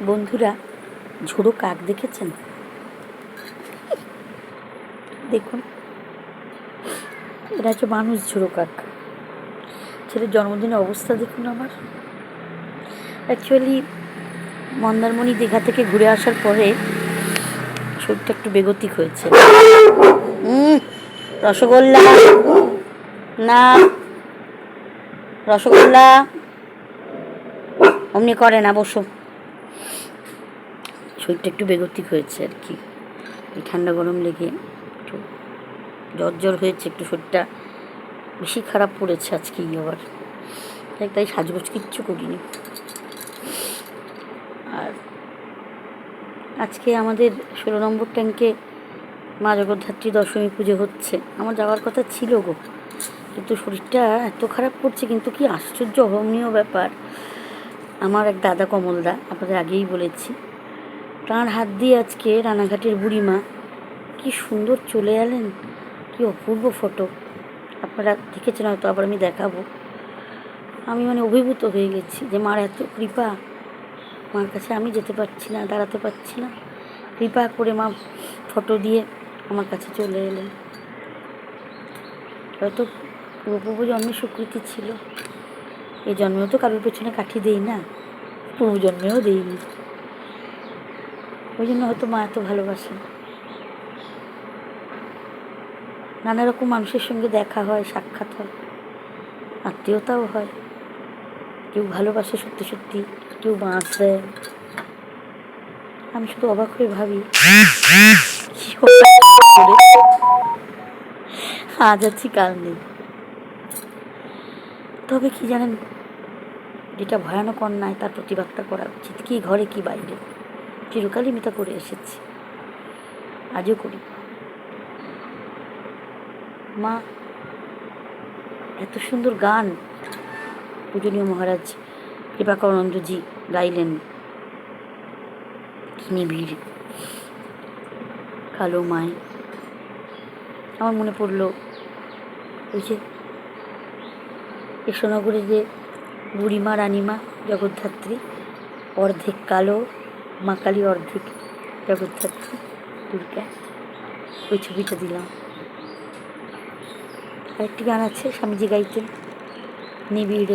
বন্ধুরা, ঝোড়ো কাক দেখেছেন? দেখুন, এটা হচ্ছে মানুষ ঝোড়ো কাক। ছেলের জন্মদিনের অবস্থা দেখুন আমার। অ্যাকচুয়ালি মন্দারমণি দীঘা থেকে ঘুরে আসার পরে শরীরটা একটু বেগতিক হয়েছে। রসগোল্লা না, রসগোল্লা অমনি করে না, বসো। শরীরটা একটু বেগতিক হয়েছে আর কি, এই ঠান্ডা গরম লেগে একটু জ্বর হয়েছে, একটু শরীরটা বেশি খারাপ পড়েছে আজকেই আবার। তাই সাজগোজ কিচ্ছু করিনি। আর আজকে আমাদের 16 নম্বর ট্যাঙ্কে মা জগদ্ধাত্রী দশমী পুজো হচ্ছে। আমার যাওয়ার কথা ছিল গো, কিন্তু শরীরটা এত খারাপ করছে। কিন্তু কি আশ্চর্য অহমনীয় ব্যাপার, আমার এক দাদা কমলদা, আপনাদের আগেই বলেছি, তাঁর হাত দিয়ে আজকে রানাঘাটের বুড়িমা কি সুন্দর চলে এলেন। কি অপূর্ব ফটো, আপনারা দেখেছেন হয়তো, আবার আমি দেখাবো। আমি অভিভূত হয়ে গেছি যে মার এত কৃপা। মার কাছে আমি যেতে পারছি না, দাঁড়াতে পারছি না, কৃপা করে মা ফটো দিয়ে আমার কাছে চলে এলেন। হয়তো পূর্ব জন্মে স্বীকৃতি ছিল, এই জন্মেও তো কারোর পেছনে কাঠি দেই না, পূর্ব জন্মেও দেইনি। ওই জন্য হয়তো মা এত ভালোবাসেন। নানা রকম মানুষের সঙ্গে দেখা হয়, সাক্ষাৎ হয়, আত্মীয়তাও হয়। কেউ ভালোবাসে সত্যি সত্যি, কেউ বাঁশ দেয়। আমি শুধু অবাক হয়ে ভাবি, আজ আছি কাল নেই। তবে কি জানেন, যেটা ভয়ানক অন্যায় তার প্রতিবাদটা করা উচিত। কি ঘরে কি বাইরে, চিরকালই আমি তা করে এসেছি, আজও করি। মা এত সুন্দর গান পূজনীয় মহারাজ কৃপাকরানন্দজি গাইলেন, কি নিবিড় কালো মায়। আমার মনে পড়লো ওই যে কৃষ্ণনগরে যে বুড়িমা রানীমা জগদ্ধাত্রী, অর্ধেক কালো মা কালী, অর্ধেক জগদ্ধাত্রী দুর্গা, ওই ছবিটা দিলাম। আরেকটি গান আছে স্বামীজি গাইতেন, নিবিড়